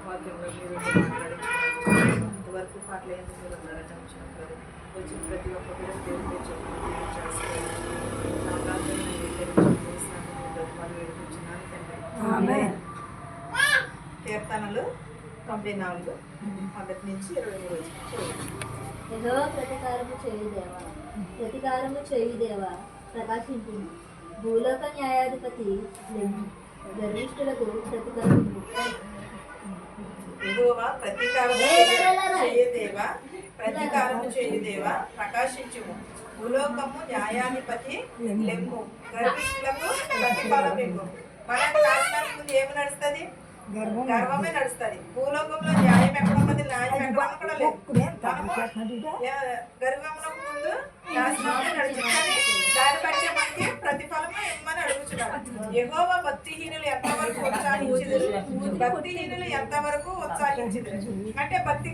వాక్యంలో మీరు మాట్లాడించుకున్నారు ఇంతవరకు పాటలు ఏంటి మీరు ఉన్నారని వచ్చినప్పుడు వచ్చిన ప్రతి ఒక్క కూడా దేవుడు చెప్పి చేస్తారు నా ప్రార్థన కీర్తనలు 94 మొదటి నుంచి 23 ప్రతికారము చేయుదేవా ప్రకాశించింది భూలోక న్యాయాధిపతి గర్విష్ఠులకు ప్రతీకారము చేయుదేవా ప్రకాశించుము భూలోకము న్యాయాధిపతి లెమ్ము గర్విష్ఠులకు ప్రతిఫలమిమ్ము. మనకు రాసినందుకు ముందు ఏమి నడుస్తుంది? గర్వమే నడుస్తుంది. భూలోకంలో న్యాయం ఎక్కడ ఉన్నది? న్యాయం ఎక్కడ కూడా లేదు. గర్వములకు ముందు నాశనమే నడుస్తుంది. దాన్ని బట్టి మనకి ప్రతిఫలము ఇమ్మని అడుగుతున్నారు. యెహోవా భక్తిహీనులు ఎంతవరకు ఉత్సాహించుదురు? భక్తిహీనులు ఎంతవరకు ఉత్సాహించుదురు అంటే భక్తి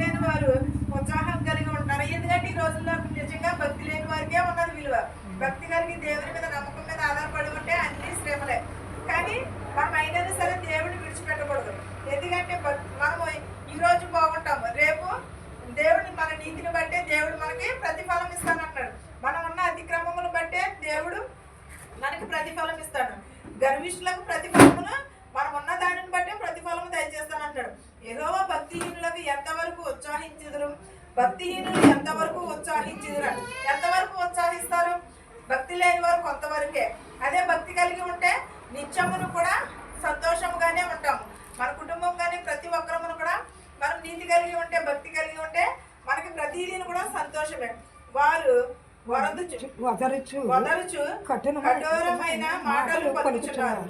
లేని వారు ఉత్సాహం కలిగి ఉంటారు. ఎందుకంటే ఈ రోజుల్లో నిజంగా భక్తి లేని వారికే ఉన్నది విలువ. భక్తి కలిగి దేవుని మీద నమ్మకం మీద ఆధారపడి ఉంటే అన్ని శ్రమలే. కానీ మనం అయినా సరే దేవుడిని విడిచిపెట్టకూడదు. ఎందుకంటే మనము ఈరోజు బాగుంటాము, రేపు దేవుడిని మన నీతిని బట్టే దేవుడు మనకి ప్రతిఫలం ఇస్తానంటాడు. మనం ఉన్న అతిక్రమములను బట్టే దేవుడు మనకి ప్రతిఫలం ఇస్తాడు. గర్విష్ఠులకు ప్రతిఫలమును మనం ఉన్న దానిని బట్టే ప్రతిఫలము దయచేస్తానంటాడు. యెహోవా భక్తిహీనులకు ఎంతవరకు ఉత్సాహించుదురు? భక్తిహీనులు ఎంతవరకు ఉత్సాహించుదురు? ఎంతవరకు ఉత్సాహిస్తారు? భక్తి లేని వారు కొంతవరకే. అదే భక్తి కలిగి ఉంటే నిత్యమును కూడా సంతోషముగానే ఉంటాము. మన కుటుంబం కానీ ప్రతి ఒక్కరమును కూడా మనం నీతి కలిగి ఉంటే భక్తి కలిగి ఉంటే మనకి ప్రతిదీని కూడా సంతోషమే. వారు వదరుచు కఠోరమైన మాటలు పలుకుచున్నారు.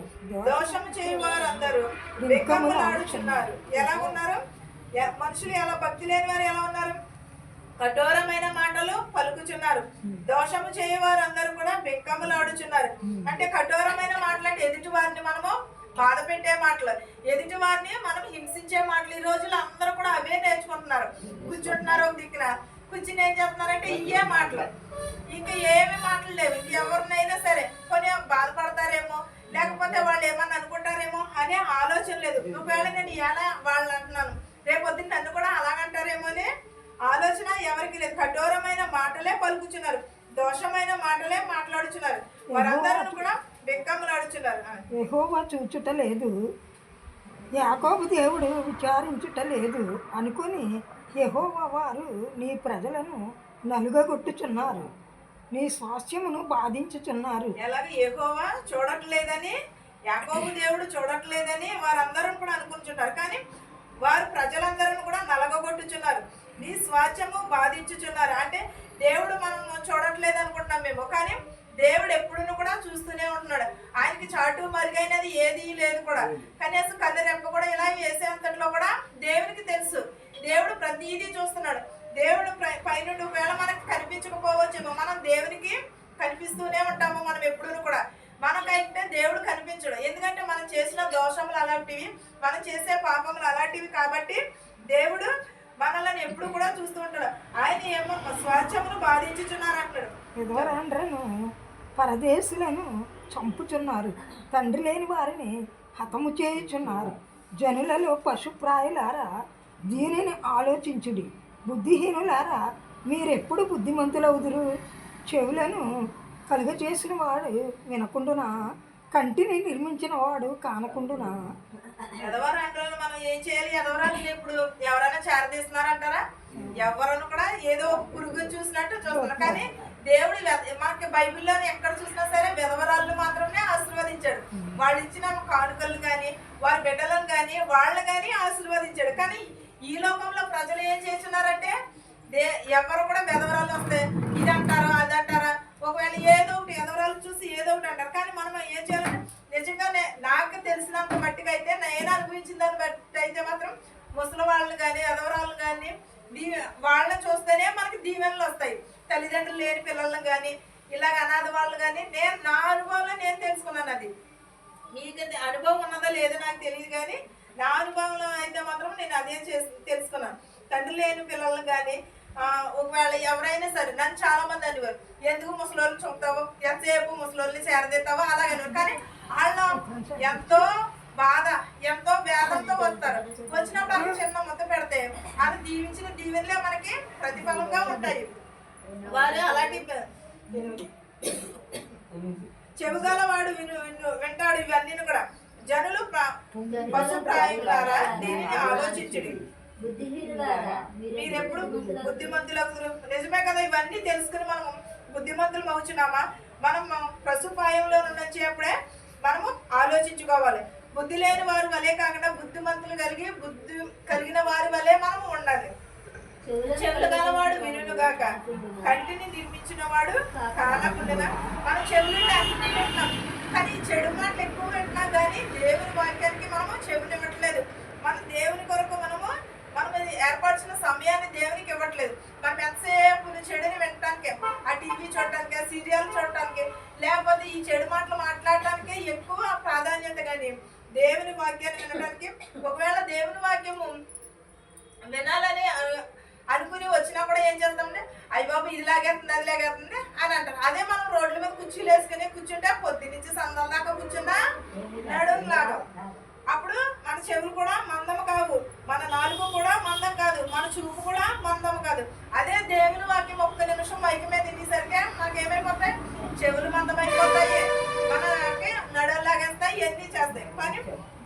దోషము చేయువారు అందరూ వెక్కములాడుచున్నారు. ఎలా ఉన్నారు మనుషులు? ఎలా భక్తి లేని వారు ఎలా ఉన్నారు? కఠోరమైన మాటలు పలుకుచున్నారు. దోషము చేయవారు అందరూ కూడా బెక్కములాడుచున్నారు. అంటే కఠోరమైన మాటలు అంటే ఎదుటి వారిని మనము బాధ పెట్టే మాటలు, ఎదుటి వారిని మనం హింసించే మాటలు. ఈ రోజులు అందరూ కూడా అవే నేర్చుకుంటున్నారు. కూర్చుంటున్నారు ఒక దిక్కున, కూర్చుని ఏం చేస్తున్నారంటే ఇవే మాటలు, ఇంకా ఏమి మాటలు లేవు. ఎవరినైనా సరే కొన్ని బాధపడతారేమో, లేకపోతే వాళ్ళు ఏమన్నా అనుకుంటారేమో అనే ఆలోచన లేదు. ఒకవేళ నేను ఎలా వాళ్ళు అంటున్నాను, రేపొద్దున నన్ను కూడా అలాగంటారేమో అనే ఆలోచన ఎవరికి లేదు. కఠోరమైన మాటలే పలుకుచున్నారు, దోషమైన మాటలే మాట్లాడుచున్నారు. వారందరూ కూడా బెక్కములాడుచున్నారు. యెహోవా చూచుట లేదు, యాకోబు దేవుడు విచారించుట లేదు అనుకుని యెహోవా వారు నీ ప్రజలను నలుగగొట్టుచున్నారు, నీ స్వాస్థ్యమును బాధించుచున్నారు. ఎలాగ యెహోవా చూడట్లేదని, యాకోబు దేవుడు చూడట్లేదని వారందరూ కూడా అనుకుంటున్నారు. కానీ వారు ప్రజలందరూ కూడా నలగొట్టుచున్నారు, నీ స్వాస్థ్యము బాధించుచున్నారు. అంటే దేవుడు మనం చూడట్లేదు అనుకుంటున్నాం మేము, కానీ దేవుడు ఎప్పుడూ కూడా చూస్తూనే ఉంటున్నాడు. ఆయనకి చాటు మరుగైనది ఏది లేదు కూడా. కనీసం కన్నెరెప్ప కూడా ఇలా వేసేంతట్లో కూడా దేవునికి తెలుసు. దేవుడు ప్రతిదీ చూస్తున్నాడు. దేవుడు పైనుండి ఒకవేళ మనకు కనిపించకపోవచ్చేమో, మనం దేవునికి కనిపిస్తూనే ఉంటాము. మనం ఎప్పుడూ కూడా మనకైతే దేవుడు కనిపించడు. ఎందుకంటే మనం చేసిన దోషములు అలాంటివి, మనం చేసే పాపములు అలాంటివి. కాబట్టి దేవుడు మనల్ని ఎప్పుడు కూడా చూస్తూ ఉంటాడు. ఆయన ఏమో స్వాస్థ్యమును బాధించుచున్నారు అంటాడు. విధవరాండ్రను పరదేశులను చంపుచున్నారు, తండ్రి లేని వారిని హతము చేయుచున్నారు. జనులలో పశుప్రాయులారా దీనిని ఆలోచించుడి, బుద్ధిహీనులారా మీరెప్పుడు బుద్ధిమంతులవుదురు? చెవులను కలుగచేసిన వాడు వినకుండునా, కంటిని నిర్మించిన వాడు కానకుండునా? ఎదవరాండ్రులను మనం ఏం చేయాలి? ఎదవరాలు ఇప్పుడు ఎవరైనా చేరదీస్తున్నారంటారా? ఎవరైనా కూడా ఏదో పురుగుని చూసినట్టు చూస్తున్నారు. కానీ దేవుడు మనకి బైబిల్లోని ఎక్కడ చూసినా సరే విధవరాళ్ళు మాత్రమే ఆశీర్వదించాడు. వాళ్ళు ఇచ్చిన కానుకలు కానీ వారి బిడ్డలను కానీ వాళ్ళని కానీ ఆశీర్వదించాడు. కానీ ఈ లోకంలో ప్రజలు ఏం చేస్తున్నారంటే ఎవరు కూడా విధవరాలు వస్తే ఇది అంటారా అది అంటారా, ఒకవేళ ఏదో ఒకటి విధవరాలు చూసి ఏదో ఒకటి అంటారు. కానీ మనం ఏం చేయాలంటే నిజంగానే నాకు తెలిసినంత మట్టిగా అయితే, నేను అనుభవించిన దాన్ని బట్టి అయితే మాత్రం ముసలి వాళ్ళని కానీ విధవరాలను కానీ వాళ్ళని చూస్తేనే మనకి దీవెనలు వస్తాయి. తల్లిదండ్రులు లేని పిల్లలను కానీ ఇలాగ అనాథ వాళ్ళు కానీ నా అనుభవంలో నేను తెలుసుకున్నాను. అది మీకు అనుభవం ఉన్నదో లేదో నాకు తెలియదు, కానీ నా అనుభవంలో అయితే మాత్రం నేను అదే తెలుసుకున్నాను. తండ్రి లేని పిల్లలను కానీ ఒకవేళ ఎవరైనా సరే నన్ను చాలా మంది అనేవారు, ఎందుకు ముసలోళ్ళు చూపుతావు, ఎంతసేపు ముసలోళ్ళని చేరదీస్తావో అలాగనేవారు. కానీ వాళ్ళ ఎంతో బాధ ఎంతో వేదంతో వస్తారు. వచ్చినప్పుడు అక్కడ చిన్న ముద్ద పెడితే అది దీవించిన దీవెనలే మనకి ప్రతిఫలంగా ఉంటాయి. వారు అలాంటి చెవిగలవాడు వింటాడు ఇవన్నీ కూడా. జనులు పశుప్రాయులారా దీనిని ఆలోచించుడి. మీరెప్పుడు బుద్ధిమంతులకు నిజమే కదా. ఇవన్నీ తెలుసుకుని మనం బుద్ధిమంతులు అవుతున్నామా? మనం పశుప్రాయంలో వచ్చేప్పుడే మనము ఆలోచించుకోవాలి. బుద్ధి లేని వారి వలే కాకుండా బుద్ధిమంతులు బుద్ధి కలిగిన వారి వలే మనం ఉండాలి. చెవులు గలవాడు వినుగాక, కంటిని నిర్మించిన వాడు కానకుండా. మనం చెవులు వింటున్నాం కానీ చెడు మాటలు ఎక్కువ వింటున్నాం కానీ దేవుని వాక్యానికి మనము చెవులు ఇవ్వట్లేదు. మనం దేవుని కొరకు మనం ఏర్పరిచిన సమయాన్ని దేవునికి ఇవ్వట్లేదు. మనం ఎంతసేపు చెడుని వినటానికి, ఆ టీవీ చూడటానికి, ఆ సీరియల్ చూడటానికి, లేకపోతే ఈ చెడు మాటలు మాట్లాడటానికి ఎక్కువ ప్రాధాన్యత కానీ దేవుని వాక్యాన్ని వినడానికి. ఒకవేళ దేవుని వాక్యము వినాలని అనుకుని వచ్చినా కూడా ఏం చేస్తామంటే అయ్య బాబు ఇది లాగేస్తుంది అది లాగేస్తుంది అని అంటారు. అదే మనం రోడ్ల మీద కుర్చీలు వేసుకుని కూర్చుంటే పొద్దు నుంచి సందల దాకా కూర్చున్నా నడుము లాగా. అప్పుడు మన చెవులు కూడా మందము కావు, మన నాలుగు కూడా మందం కాదు, మన చూపు కూడా మందం కాదు. అదే దేవుని వాక్యం ఒక్క నిమిషం మైకి మీద తినేసరికి మనకేమైపోతాయి? చెవులు మందమైపోతాయి, మనకి నడుము లాగేస్తాయి, ఇవన్నీ చేస్తాయి. కానీ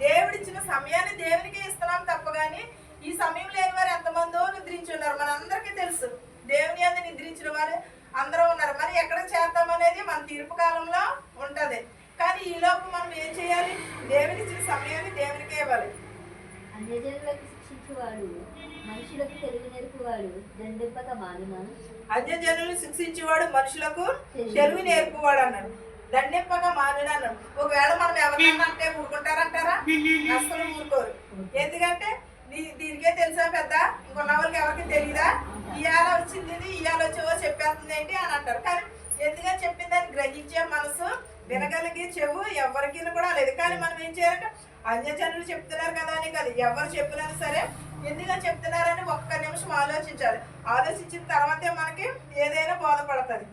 దేవుడిచ్చిన సమయాన్ని దేవునికి ఇస్తున్నాం తప్ప కానీ ఈ సమయం లేని వారు ఎంతమందో నిద్రించి ఉన్నారు. మనందరికీ తెలుసు దేవుని అందు నిద్రించిన వారు అందరూ ఉన్నారు. మరి ఎక్కడ చేద్దామనేది మన తీర్పు కాలంలో ఉంటది. కానీ ఈ లోపు మనం ఏం చేయాలి? దేవుని ఇచ్చిన సమయాన్ని దేవునికే ఇవ్వాలి. అన్యజనులకు శిక్షించువాడు మనుషులకు తెలివి నేర్పువాడు దండెంపక మానునా. అన్యజనులు శిక్షించేవాడు మనుషులకు తెలివి నేర్పువాడు అన్నాడు. దండెంపక మానునా అన్నాడు. ఒకవేళ మనం ఎవరికైనా అంటే ఊరుకుంటారంటారా? అసలు ఊరుకోరు. ఎందుకంటే దీనికే తెలుసా పెద్ద, ఇంకొన్న వాళ్ళకి ఎవరికి తెలియదా? ఇవాళ వచ్చింది ఇది, ఇవాళ వచ్చేవో చెప్పేస్తుంది ఏంటి అని అంటారు. కానీ ఎందుకని చెప్పిందని గ్రహించే మనసు, వినగలిగే చెవు ఎవరికి కూడా లేదు. కానీ మనం ఏం చేయాలంటే అన్యజనులు చెప్తున్నారు కదా అని కాదు, ఎవరు చెప్పినా సరే ఎందుకని చెప్తున్నారని ఒక్క నిమిషం ఆలోచించాలి. ఆలోచించిన తర్వాతే మనకి ఏదైనా బోధపడుతుంది.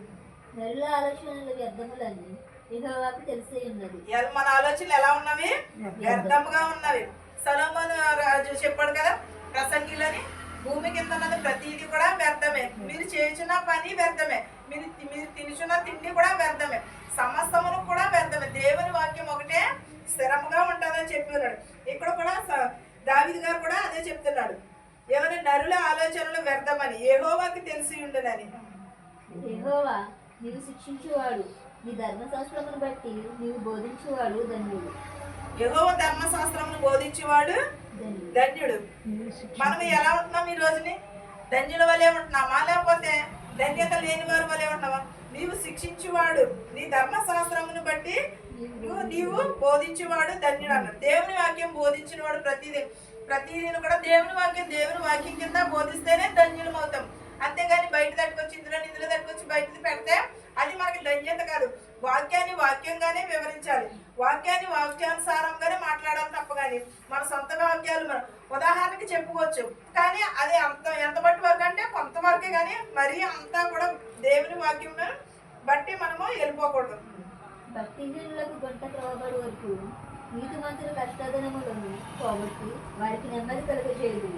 మన ఆలోచనలు ఎలా ఉన్నవి? వ్యర్థముగా ఉన్నవి. సొలొమోను రాజు చెప్పాడు కదా ప్రసంగిలని, భూమి కింద ఉన్నది ప్రతిదీ కూడా వ్యర్థమే, మీరు చేయుచున్న పని వ్యర్థమే, మీరు తినుచున్న తిండి కూడా వ్యర్థమే, సమస్తమును కూడా వ్యర్థమే. దేవుని వాక్యం ఒకటే స్థిరంగా ఉంటుందని చెప్పినాడు. ఇక్కడ కూడా దావీదు గారు కూడా అదే చెప్తున్నాడు. ఏమని? నరుల ఆలోచనలు వ్యర్థమని యెహోవాకి తెలిసి ఉండునని. యెహోవా నీవు శిక్షించువాడు, నీ ధర్మశాస్త్రమును బట్టి నీవు బోధించువాడు ధన్యుడు. యెహోవా ధర్మశాస్త్రమును బోధించేవాడు ధన్యుడు. మనం ఎలా ఉంటున్నాం ఈ రోజుని? ధన్యుల వలె ఉంటున్నామా లేకపోతే ధన్యత లేని వారి వలె ఉంటున్నామా? నీవు శిక్షించువాడు, నీ ధర్మశాస్త్రమును బట్టి నీవు బోధించేవాడు ధన్యుడు అన్నాడు. దేవుని వాక్యం బోధించిన వాడు ప్రతిదీ కూడా దేవుని వాక్యం కింద బోధిస్తేనే ధన్యులం అవుతాం. అంతేగాని బయట తట్టుకొచ్చి ఇందులో తట్టుకొచ్చి బయటది పెడితే అది మనకి ధన్యత కాదు. వాక్యాన్ని వాక్యంగానే వివరించాలి, వాక్యాన్ని వాక్యానుసారంగానే మాట్లాడాలి తప్ప కానీ మన సొంత వాక్యాలు మనం ఉదాహరణకి చెప్పుకోవచ్చు. కానీ అది ఎంత బట్టి వరకు అంటే కొంతవరకే, కానీ మరీ అంతా కూడా దేవుని వాక్యం బట్టి మనము వెళ్ళిపోకూడదు. భక్తిహీనులకు గంట త్రోవబడి వరకు నీతిమంతుల కష్టదనములను పోగొట్టి వారికి నెమ్మది కలుగజేయదు.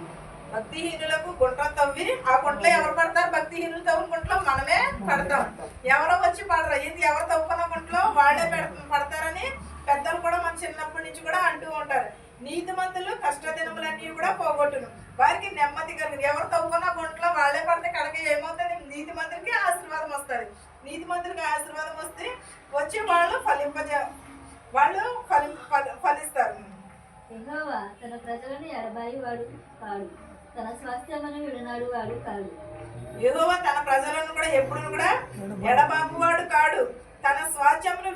భక్తిహీనులకు గుంట తవ్వి ఆ గుంటలో ఎవరు పడతారు? భక్తిహీనులు తవ్విన గుంటలో మనమే పడతాం. ఎవరో వచ్చి పడరు. ఇది ఎవరు తవ్వుకున్న గుంటలో వాళ్ళే పడతారని పెద్దలు కూడా మన చిన్నప్పటి నుంచి కూడా అంటూ ఉంటారు. నీతిమంతులు కష్టదినములన్నీ కూడా పోగొట్టును, వారికి నెమ్మది కలుగును. ఎవరు తవ్వుకున్న గుంటలో వాళ్ళే పడితే కడక ఏమవుతుంది? నీతిమంతులకి ఆశీర్వాదం వస్తుంది. నీతిమంతులకి ఆశీర్వాదం వస్తే వచ్చి వాళ్ళు ఫలిస్తారు. యెహోవా తన ప్రజలను ఎడబాయి వాడు కాడు, తన స్వాస్థ్యమును విడనాడు వాడు కాడు. యెహోవా తన ప్రజలను కూడా ఎప్పుడు కూడా ఎడబాపువాడు కాడు, తన స్వాస్థ్యమును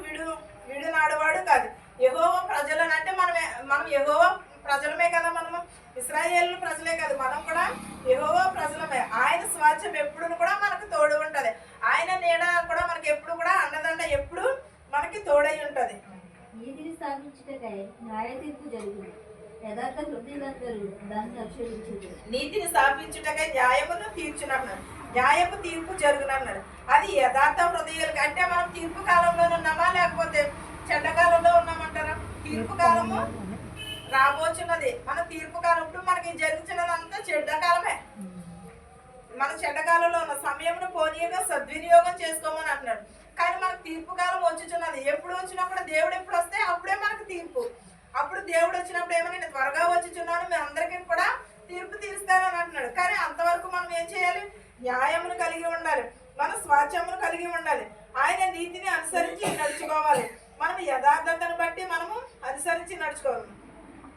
విడునాడువాడు కాదు. యెహోవా ప్రజలను అంటే మనం యెహోవా ప్రజలమే కదా, మనము ఇశ్రాయేలు ప్రజలే కాదు, మనం కూడా యెహోవా ప్రజలమే. ఆయన స్వాస్థ్యం ఎప్పుడు కూడా మనకు తోడు ఉంటది. ఆయన నీడ కూడా మనకి ఎప్పుడు కూడా అండదండ ఎప్పుడు మనకి తోడై ఉంటది. నీతిని స్థాపించుటకై న్యాయ తీర్పు జరుగును, యథార్థ హృదయులందరూ దాన్ని అనుసరించుదురు. నీతిని స్థాపించుటకై న్యాయమును తీర్చునన్నాడు, న్యాయపు తీర్పు జరుగునన్నాడు. అది యథార్థ హృదయాలకి అంటే మనం తీర్పు కాలంలో ఉన్నామా లేకపోతే చెడ్డకాలంలో ఉన్నామంటారా? తీర్పు కాలము రాబోచున్నది. మన తీర్పు కాలం ఇప్పుడు మనకి జరుగుతున్నదంతా చెడ్డ కాలమే. మన చెడ్డకాలంలో ఉన్న సమయంలో పోనీయగా సద్వినియోగం చేసుకోమని అంటున్నాడు. కానీ మనకు తీర్పు కాలం వచ్చుచున్నది. ఎప్పుడు వచ్చినప్పుడు దేవుడు ఎప్పుడు వస్తే అప్పుడే మనకు తీర్పు. అప్పుడు దేవుడు వచ్చినప్పుడు ఏమని, నేను త్వరగా వచ్చుచున్నాను, మీ అందరికీ కూడా తీర్పు తీరుస్తానని అంటున్నాడు. కానీ అంతవరకు మనం ఏం చేయాలి? న్యాయమును కలిగి ఉండాలి, మన స్వాచ్ఛమును కలిగి ఉండాలి, ఆయన నీతిని అనుసరించి నడుచుకోవాలి. మనం యథార్థతను బట్టి మనము అనుసరించి నడుచుకోవాలి.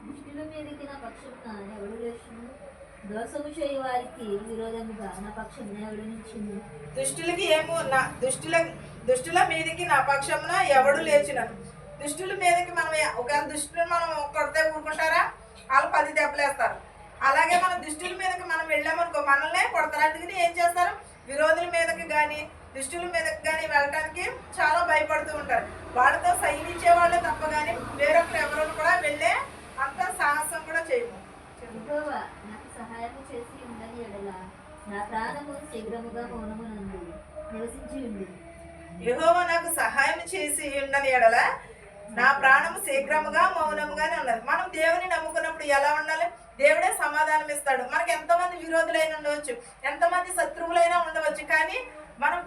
దుష్టుల మీదకి నా పక్షమున ఎవడు లేచును? దోషము చేయ వారికి విరోధముగా నా పక్షమున ఎవడు నిలిచింది? దుష్టులకి ఏమో దుష్టుల మీదకి నా పక్షమున ఎవడు లేచినను. దుష్టుల మీదకి మనం ఒకవేళ దుష్టులను మనం కొడితే ఊరుకుంటారా? వాళ్ళు 10 దెబ్బలేస్తారు. అలాగే మన దుష్టుల మీదకి మనం వెళ్ళామనుకో మనల్నే కొడతారు. అందుకని ఏం చేస్తారు? విరోధుల మీదకి కానీ దుష్టుల మీదకి కానీ వెళ్ళడానికి చాలా భయపడుతూ ఉంటారు. వాళ్ళతో సైనించే వాళ్ళే తప్ప కానీ వేరొకరు ఎవరు కూడా వెళ్ళే అంత సాహసం కూడా చేయము. యెహోవా నాకు సహాయము చేసి ఉండని ఎడల నా ప్రాణము శీఘ్రముగా మౌనమునందు నివసించి ఉంది. యెహోవా నాకు సహాయం చేసి ఉండని ఎడల నా ప్రాణము శీఘ్రముగా మౌనముగానే ఉన్నది. మనం దేవుని నమ్ముకున్నప్పుడు ఎలా ఉండాలి? దేవుడే సమాధానం ఇస్తాడు. మనకి ఎంతమంది విరోధులైనా ఉండవచ్చు, ఎంతమంది శత్రువులైనా ఉండవచ్చు, కానీ మనం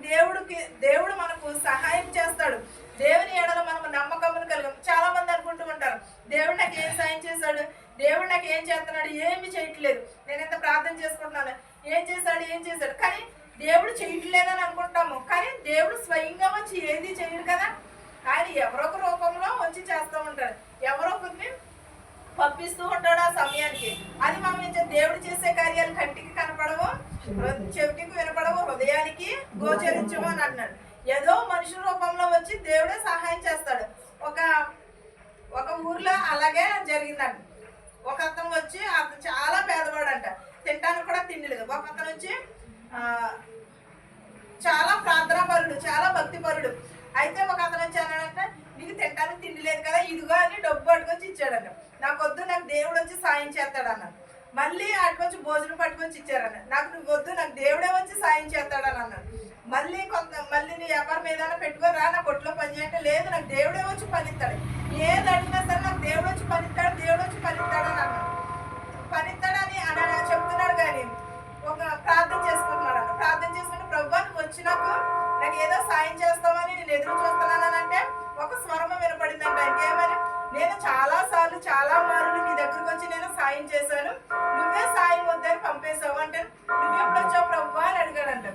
దేవుడు మనకు సహాయం చేస్తాడు. దేవుని ఎడల మనం నమ్మకమును కలిగాం. చాలా మంది అనుకుంటూ ఉంటారు, దేవుడు నాకు ఏం సాయం చేశాడు, దేవుడు నాకు ఏం చేస్తున్నాడు, ఏమి చేయట్లేదు, నేను ఎంత ప్రార్థన చేసుకుంటున్నాను, ఏం చేశాడు. కానీ దేవుడు చేయట్లేదని అనుకుంటాము. కానీ దేవుడు స్వయంగా వచ్చి ఏది చేయడు కదా. ఆయన ఎవరొక రూపంలో వచ్చి చేస్తూ ఉంటాడు, ఎవరొకరిని పంపిస్తూ ఉంటాడు ఆ సమయానికి. అది మనం దేవుడు చేసే కార్యాలు కంటికి కనపడవు, చెవిటికి వినపడవు, హృదయానికి గోచరించవు అని అన్నాడు. ఏదో మనుషుల రూపంలో వచ్చి దేవుడే సహాయం చేస్తాడు. ఒక ఊర్లో అలాగే జరిగిందంట. ఒక అతను వచ్చి అతను చాలా పేదవాడంట, తినడానికి కూడా తిండి లేదు. ఒక అతను వచ్చి చాలా ప్రార్థనాపరుడు, చాలా భక్తిపరుడు. అయితే ఒక అతను వచ్చి అన్నాడంట, నీకు తినడానికి తిండి లేదు కదా, ఇదిగో అని డబ్బు పట్టుకొచ్చి ఇచ్చాడంట. నాకు వద్దు, నాకు దేవుడు వచ్చి సాయం చేస్తాడన్న. మళ్ళీ అటుకొచ్చి భోజనం పట్టుకొచ్చి ఇచ్చారన్న. నాకు నువ్వు వద్దు, నాకు దేవుడే వచ్చి సాయం చేస్తాడని అన్నాడు. మళ్ళీ నీ వ్యాపారం ఏదైనా పెట్టుకొని రా, నా కొట్లో పని చేయంటే, లేదు నాకు దేవుడే వచ్చి పనిస్తాడు, ఏది అడిగినా సరే నాకు దేవుడు వచ్చి పనిస్తాడు అని అన్నాడు. పనిస్తాడని అని చెప్తున్నాడు. కానీ ఒక ప్రార్థన చేసుకుంటున్నాడు అన్న. ప్రార్థన చేసుకుంటే, ప్రభువా నువ్వు వచ్చినాకు నాకు ఏదో సాయం చేస్తామని నేను ఎదురు చూస్తున్నాను అంటే ఒక స్వరము వినపడిందంట. ఇంకేమని, నేను చాలా మారులు నీ దగ్గరకు వచ్చి నేను సాయం చేశాను, నువ్వే సాయం వద్దని పంపేశావు అంటే, నువ్వెప్పుడు వచ్చావు ప్రభువా అని అడిగాడంట.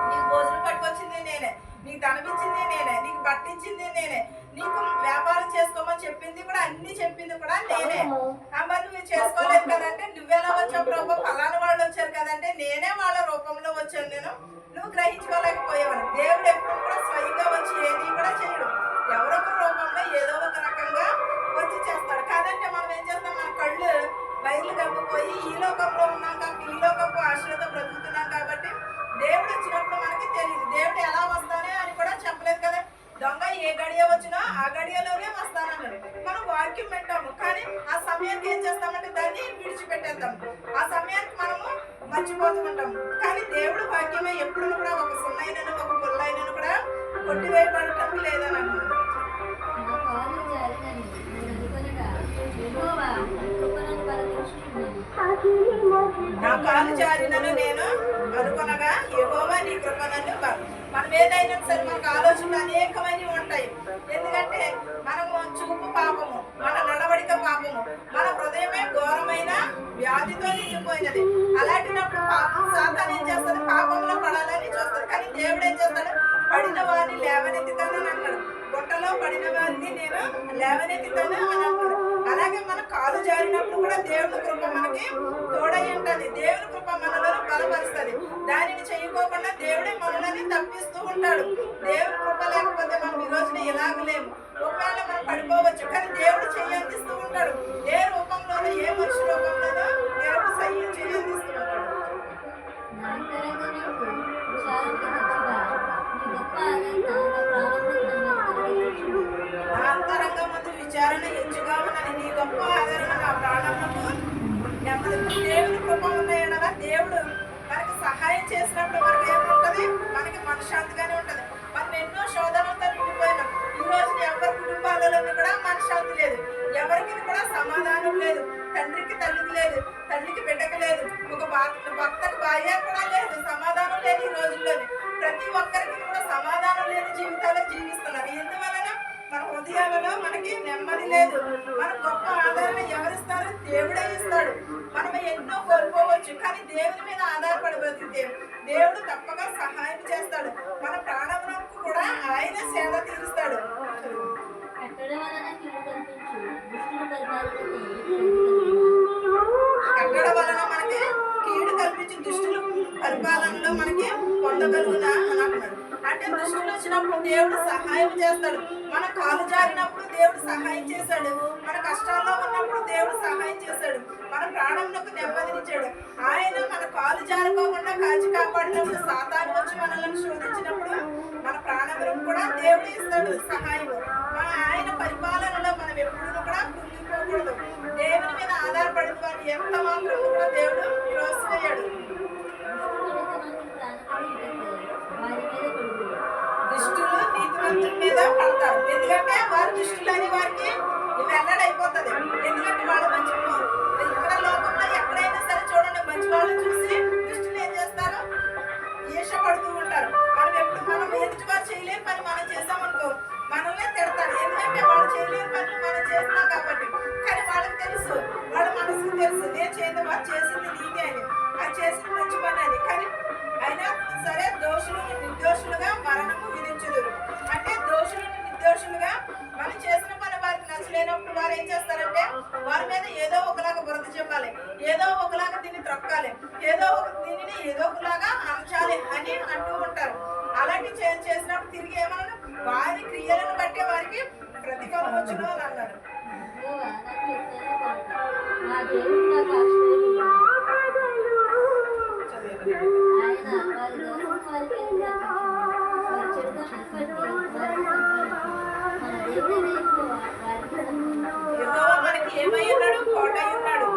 నీకు భోజనం పట్టుకొచ్చింది నేనే, నీకు ధనమిచ్చింది నేనే, నీకు బట్ట ఇచ్చింది నేనే, నీకు వ్యాపారం చేసుకోమని చెప్పింది కూడా, అన్ని చెప్పింది కూడా నేనే. మరి నువ్వు చేసుకోలేదు కదంటే, నువ్వెలా వచ్చావు ప్రభు, ఫలానా వాళ్ళు వచ్చారు కదంటే, నేనే వాళ్ళ రూపంలో వచ్చాను, నువ్వు గ్రహించుకోలేకపోయావని. దేవుడు ఎప్పుడు కూడా స్వయంగా వచ్చి ఏది కూడా చేయడు, ఎవరొక రూపంలో ఏదో ఒక రకంగా వచ్చి చేస్తాడు. కాదంటే మనం ఏం చేస్తాం, మన కళ్ళు బయలు కమ్మిపోయి ఈ లోకంలో ఉన్నాం కాబట్టి, ఈ లోకపు ఆశలతో బ్రతుకుతున్నాం కాబట్టి దేవుడు వచ్చినప్పుడు మనకి తెలియదు. దేవుడు ఎలా వస్తానే అని కూడా చెప్పలేదు కదా. దొంగ ఏ గడియ వచ్చినా ఆ గడియలోనే వస్తానన్నాడు. మనం వాక్యం పెట్టాము, కానీ ఆ సమయానికి ఏం చేస్తామంటే దాన్ని విడిచిపెట్టేద్దాము. ఆ సమయానికి మనము మర్చిపోతుంటాము. కానీ దేవుడు వాక్యమే ఎప్పుడు కూడా ఒక సున్నైనను ఒక పుల్లైనను కూడా కొట్టివేయబడటం లేదని అన్నాడు. నా కాలు జారినను నేను అనుకునగా యెహోవా నీ కృప నన్ను మనం ఏదైనా సరే మనకు ఆలోచనలు అనేకమైనవి ఉంటాయి. ఎందుకంటే మనము చూపు పాపము, మన నడవడిక పాపము, మన హృదయమే ఘోరమైన వ్యాధితో నిండిపోయినది. అలాంటినప్పుడు సాతాను ఏం చేస్తుంది, పాపంలో పడాలని చూస్తుంది. కానీ దేవుడు ఏం చేస్తాడు, పడిన వారిని లేవనెత్తుతానని అన్నాడు. గుట్టలో పడిన వారిని నేను లేవనెత్తుతాను అని అన్నాడు. అలాగే మన కాలు జారినప్పుడు కూడా దేవుని కృప మనకి తోడై ఉంటుంది. దేవుని కృప మనలో బలపరుస్తుంది. దానిని చేయకోకుండా దేవుడే మనల్ని తప్పిస్తూ ఉంటాడు. దేవుని కృప లేకపోతే మనం ఈ రోజున ఎలాగలేము. ఒకవేళ మనం పడిపోవచ్చు, కానీ దేవుడు చేయందిస్తూ ఉంటాడు. ఏ రూపంలోనో, ఏ మనిషి రూపంలోనో దేవుడు చేయందిస్తూ ఉంటాడు. అంతరంగ ముందు విచారణ హెచ్చుగా ఉన్నది, నీ గొప్ప ఆదరణ నా ప్రాణములకు నెమ్మది. దేవుని కృప ఉన్నాయనగా దేవుడు మనకి సహాయం చేసినప్పుడు మనకి ఏముంటది, మనకి మనశ్శాంతిగానే ఉంటది. మనం ఎన్నో శోధనలతో నిండిపోయినాం. ఈ రోజు ఎవరి కుటుంబాలలో కూడా మనశ్శాంతి లేదు. ఎవరికి కూడా సమాధానం లేదు. తండ్రికి తల్లికి లేదు, తల్లికి బిడ్డకి లేదు, ఒక భర్తకు భార్య కూడా లేదు, సమాధానం లేదు. ఈ రోజుల్లోనే ప్రతి ఒక్కరికి కూడా సమాధానం లేని జీవితాలు జీవిస్తున్నారు. ఎందువలన మన హృదయాలలో మనకి నెమ్మది లేదు. మన గొప్ప ఆదరణ ఎవరిస్తారు? దేవుడే ఇస్తాడు. మనం ఎన్నో కోల్పోవచ్చు, కానీ దేవుని మీద ఆధారపడి బతికితే దేవుడు తప్పక సహాయం చేస్తాడు. మన ప్రాణములకు కూడా ఆయన సేవ తీరుస్తాడు. కట్టడం వలన కీడు కల్పించు దుష్టుల కట్టడం వలన మనకి కీడు కల్పించి దుష్టుల పరిపాలనలో మనకి పొందగలుగునా అని అంటున్నాడు. అంటే దుష్టులు వచ్చినప్పుడు దేవుడు సహాయం చేస్తాడు. మన కాలు జారినప్పుడు దేవుడు సహాయం చేశాడు. మన కష్టాల్లో ఉన్నప్పుడు దేవుడు సహాయం చేశాడు. మన ప్రాణంలోకి నెమ్మదినిచ్చాడు. ఆయన మన కాలు జారిపోకుండా కాచి కాపాడినప్పుడు, సాతాను వచ్చి మనల్ని శోధించినప్పుడు మన ప్రాణంలో కూడా దేవుడు ఇస్తాడు సహాయం. ఆయన పరిపాలనలో మనం ఎప్పుడు కూడా కృంగిపోకూడదు. దేవుని మీద ఆధారపడిన వారు ఎంత మాత్రం కూడా దేవుడు ప్రోత్సహించాడు. దుష్టులు నీతిమంతుల మీద పడతారు. ఎందుకంటే వారు దుష్టులు అని వారికి వెల్లడైపోతుంది. ఎందుకంటే వాళ్ళు మంచి ఇక్కడ లోకంలో ఎక్కడైనా సరే చూడండి, మంచి వాళ్ళని చూసి దుష్టులు ఏం చేస్తారు? ఈర్షపడుతూ ఉంటారు. మనం ఎదుటి వారు చేయలేని పని మనం చేసామనుకో, మనల్ని తిడతారు. ఎందుకంటే వాళ్ళు చేయలేని పనులు మనం చేస్తున్నాం కాబట్టి. కానీ వాళ్ళకి తెలుసు, వాళ్ళ మనసుకు తెలుసు, నేను చేయదు వారు చేసింది నీకే అని, అది చేసింది మంచి పని అని. కానీ అయినా సరే దోషులు నిర్దోషులుగా మరణము విధించుదురు. అంటే దోషులు నిర్దోషులుగా మనం చేసిన పని వారికి నచ్చలేనప్పుడు వారు ఏం చేస్తారంటే వారి మీద ఏదో ఒకలాగా బురద చెప్పాలి, ఏదో ఒకలాగా దీన్ని త్రొక్కాలి, దీనిని ఏదో ఒకలాగా అంచాలి అని అంటూ ఉంటారు. అలాంటి చేసినప్పుడు తిరిగి ఏమన్నా వారి క్రియలను బట్టి వారికి ప్రతిఫలం వచ్చును అని అన్నాడు. మనకి ఏమై ఉన్నాడు? కోట అయి ఉన్నాడు.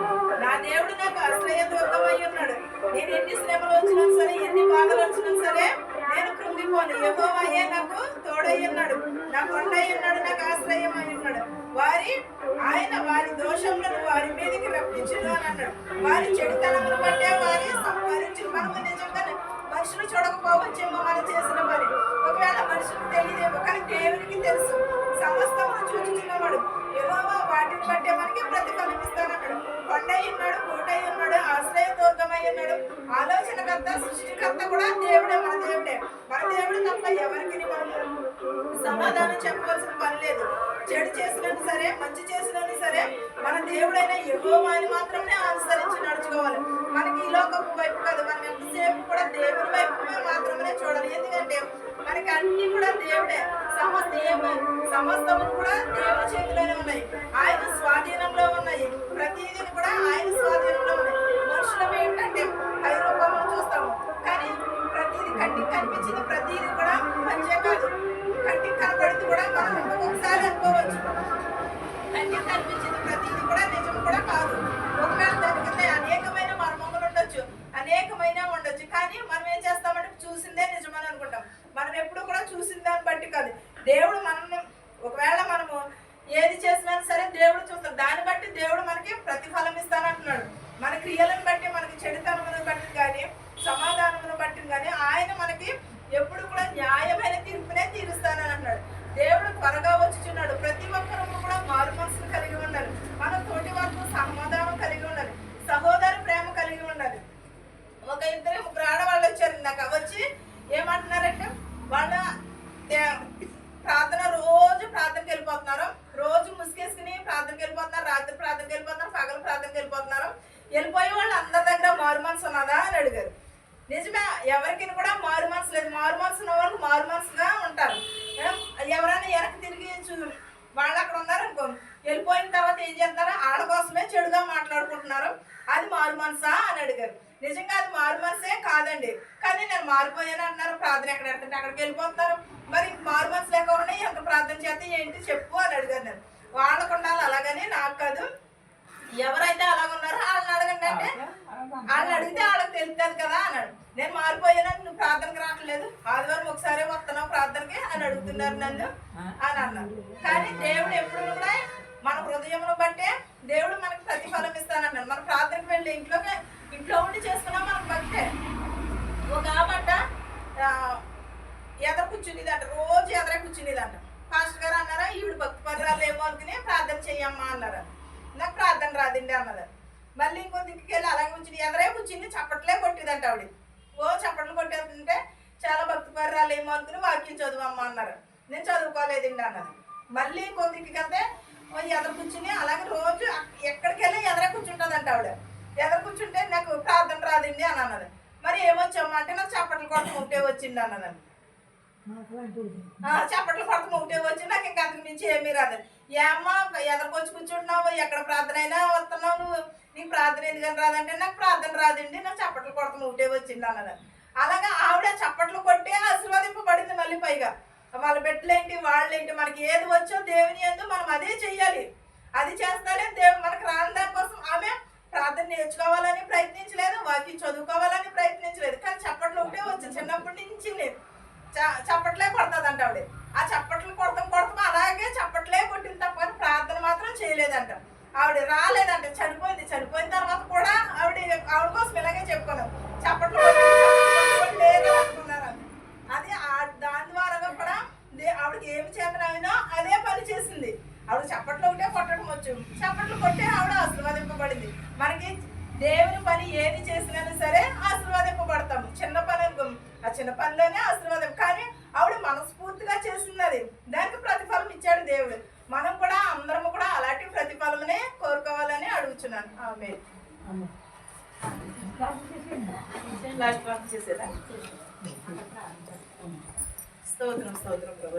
నా దేవుడు నాకు ఆశ్రయ దుర్గమై ఉన్నాడు. నేను ఎన్ని శ్రమలు వచ్చినా సరే, ఎన్ని బాధలు వచ్చినా సరే నేను కృంగిపోను. యెహోవాయే నాకు తోడై ఉన్నాడు, నా కొండ అయి ఉన్నాడు, నాకు ఆశ్రయం అయి ఉన్నాడు. ఆయన వారి దోషములను వారి మీదకి రప్పించును అని అన్నాడు. వారి చెడుతనమును బట్టే వారి సంపాదించు. మనము నిజంగానే మనుషులు చూడకపోవచ్చేమో మనం చేసిన పని, ఒకవేళ మనుషులకు తెలియదేమో, కానీ దేవునికి తెలుసు. సమస్తమును చూచుచున్నవాడు యెహోవా వాటిని బట్టే మనకి ప్రతిఫలం ఇస్తానన్నాడు. కొండ అయి ఉన్నాడు, కోట అయి ఉన్నాడు, ఆశ్రయ దుర్గమై ఉన్నాడు. ఆలోచనకర్త, సృష్టికర్త కూడా దేవుడే. మన దేవుడు తప్ప ఎవరికి మనం సమాధానం చెప్పవలసిన పని లేదు. చెడు చేసినా సరే, మంచి చేసినా సరే, మన దేవుడైన యెహోవాని మాత్రమే అనుసరించి నడుచుకోవాలి. మనకి ఈ లోకపు వైపు కాదు, మనం ఎంతసేపు కూడా దేవుని వైపు మాత్రమే చూడాలి. ఎందుకంటే మనకి అన్ని కూడా దేవుడే. సమస్తము కూడా దేవుని చేతిలోనే ఉన్నాయి, ఆయన స్వాధీనంలో ఉన్నాయి. ప్రతిదీ కూడా ఆయన స్వాధీనంలో ఉన్నాయి. మనుషులం ఏంటంటే పై రూపంలో చూస్తాము, కానీ ప్రతిదీ కంటికి కనిపించింది ప్రతిదీ కూడా మంచిగా కాదు. కంటికి కనపడింది కూడా మనం ఒకసారి అనుకోవచ్చు, కంటికి కనిపించింది ప్రతిదీ కూడా నిజం కూడా కాదు. ఒకవేళ దానికి అనేకమైన మర్మములు ఉండొచ్చు, అనేకమైన ఉండొచ్చు. కానీ మనం ఏం చేస్తామంటే చూసిందే నిజమని అనుకుంటాం. మనం ఎప్పుడు కూడా చూసిన దాన్ని బట్టి కాదు. దేవుడు మనల్ని ఒకవేళ మనము ఏది చేసినా సరే దేవుడు చూస్తాడు. దాన్ని బట్టి దేవుడు మనకి ప్రతిఫలం ఇస్తానంటున్నాడు. మన క్రియలను బట్టి, మనకి చెడుతనమును బట్టి కానీ, సమాధానమును బట్టి కానీ ఆయన మనకి ఎప్పుడు కూడా న్యాయమైన తీర్పునే తీరుస్తానని అన్నాడు. దేవుడు త్వరగా వచ్చుచున్నాడు. ప్రతి ఒక్కరూ కూడా మారు మనసును కలిగి ఉండాలి. మన తోటి వారితో సమాధానం కలిగి ఉండాలి, సహోదర ప్రేమ కలిగి ఉండాలి. ఒక ఇద్దరు ముగ్గురు ఆడవాళ్ళు వచ్చారు నాకు. వచ్చి ఏమంటున్నారంటే వాళ్ళ ప్రార్థన రోజు ప్రార్థనకి వెళ్ళిపోతున్నారు, రోజు ముసుగేసుకుని ప్రార్థనకి వెళ్ళిపోతున్నారు, రాత్రి ప్రార్థనకి వెళ్ళిపోతున్నారు, పగలు ప్రార్థనకి వెళ్ళిపోతున్నారు. వెళ్ళిపోయే వాళ్ళు అందరి దగ్గర మారు మనసు ఉన్నదా అని అడిగారు. నిజమే, ఎవరికి కూడా మారు మనసు లేదు. మారు మనసు ఉన్న వాళ్ళకి మారు మనసుగా ఉంటారు. ఎవరైనా వెనక్కి తిరిగి వాళ్ళు అక్కడ ఉన్నారనుకో, వెళ్ళిపోయిన తర్వాత ఏం చేస్తారో ఆడ కోసమే చెడుగా మాట్లాడుకుంటున్నారు. అది మారు మనసా అని అడిగారు. నిజంగా అది మారు మనసే కాదండి. కానీ నేను మారిపోయాను అంటున్నారు. ప్రార్థన ఎక్కడ పెడుతుంటే అక్కడికి వెళ్ళిపోతున్నారు. మరి మారు మనసు లేకుండా ఎంత ప్రార్థన చేస్తే ఏంటి చెప్పు అని అడిగారు. నేను వాళ్ళకు ఉండాలి, అలాగని నాకు కాదు. ఎవరైతే అలాగ ఉన్నారో వాళ్ళని అడగండి అంటే వాళ్ళని అడిగితే వాళ్ళకి తెలుస్తుంది కదా అన్నాడు. నేను మారిపోయానని నువ్వు ప్రార్థనకి రావట్లేదు, ఆదివారం ఒకసారి వస్తున్నావు ప్రార్థనకి అని అడుగుతున్నారు నన్ను అని అన్నారు. కానీ దేవుడు ఎప్పుడు కూడా మన హృదయంలో అండి, ఇంట్లో ఉండి చేసుకున్నా మనకు భక్తే. ఒక ఆమంట ఎదర కూర్చునేదంట, రోజు ఎదరే కూర్చునేదంట. పాస్టర్ గారు అన్నారా, ఈవిడ భక్తి పర్రాలు ఏమో అనుకుని ప్రార్థన చెయ్యమ్మా అన్నారు. నాకు ప్రార్థన రాదండి అన్నది. మళ్ళీ ఇంకో దిక్కుకి వెళ్ళి అలాగే కూర్చుని ఎదరే కూర్చుని చప్పట్లే కొట్టేదంట ఆవిడ. చప్పట్లు కొట్టేస్తుంటే చాలా భక్తి పర్రాలు ఏమో అనుకుని వాక్యం చదువమ్మా అన్నారు. నేను చదువుకోలేదండి అన్నది. మళ్ళీ ఇంకో దిక్కుకి వెళ్తే ఎదరు కూర్చుని అలాగే రోజు ఎక్కడికి వెళ్ళి ఎదరే కూర్చుంటుందంట ఆవిడ. ఎదరు కూర్చుంటే నాకు ప్రార్థన రాదండి అని అన్నది. మరి ఏమొచ్చమ్మా అంటే నాకు చప్పట్లు కొడత ఉంటే వచ్చింది అన్నదండి. చప్పట్లు కొడత ఉంటే వచ్చి నాకు ఇంకా అంతకు మించి ఏమీ రాదు. ఏమ్మా ఎదరికొచ్చి కూర్చుంటున్నావు, ఎక్కడ ప్రార్థన అయినా వస్తున్నావు, నువ్వు నీకు ప్రార్థన ఎందుకని రాదంటే నాకు ప్రార్థన రాదండి, నాకు చప్పట్లు కొడత ఉంటే వచ్చింది అన్నది. అలాగా ఆవిడ చప్పట్లు కొట్టి ఆశీర్వదింపబడింది. మళ్ళీ పైగా వాళ్ళ బిడ్డలేంటి వాళ్ళేంటి, మనకి ఏది వచ్చో దేవుని యందు మనం అదే చెయ్యాలి. అది చేస్తానే దేవుడు మనకు రాని దానికోసం ఆమె ప్రార్థన నేర్చుకోవాలని ప్రయత్నించలేదు, వాక్యం చదువుకోవాలని ప్రయత్నించలేదు. కానీ చప్పట్లు ఉంటే వచ్చి చిన్నప్పటి నుంచి చప్పట్లే కొడతాదంట ఆవిడ. ఆ చప్పట్లు కొడతాం అలాగే చప్పట్లే కొట్టింది తప్ప ప్రార్థన మాత్రం చేయలేదంట. ఆవిడ రాలేదంట, చనిపోయిన తర్వాత కూడా ఆవిడ కోసం ఇలాగే చెప్పుకున్నాం, చప్పట్లు లేదు అనుకున్నారు. అది దాని ద్వారా కూడా ఆవిడకి ఏమి చేతనైనా అదే పని చేసింది. ఆవిడ చప్పట్లు ఒకటే కొట్టడం వచ్చు, చప్పట్లు కొట్టే ఆవిడ ఆశీర్వదింపబడింది. మనకి దేవుని పని ఏది చేసినా సరే ఆశీర్వదింపబడతాము. చిన్న పని ఆ చిన్న పనిలోనే ఆశీర్వాదం. కానీ ఆవిడ మనస్ఫూర్తిగా చేసింది, అది దానికి ప్రతిఫలం ఇచ్చాడు దేవుడు. మనం కూడా అందరము కూడా అలాంటి ప్రతిఫలమునే కోరుకోవాలని అడుగుతున్నాను. ఆమె లాస్ట్ ప్రార్థన చేసేదా? స్తోత్రం ప్రభు.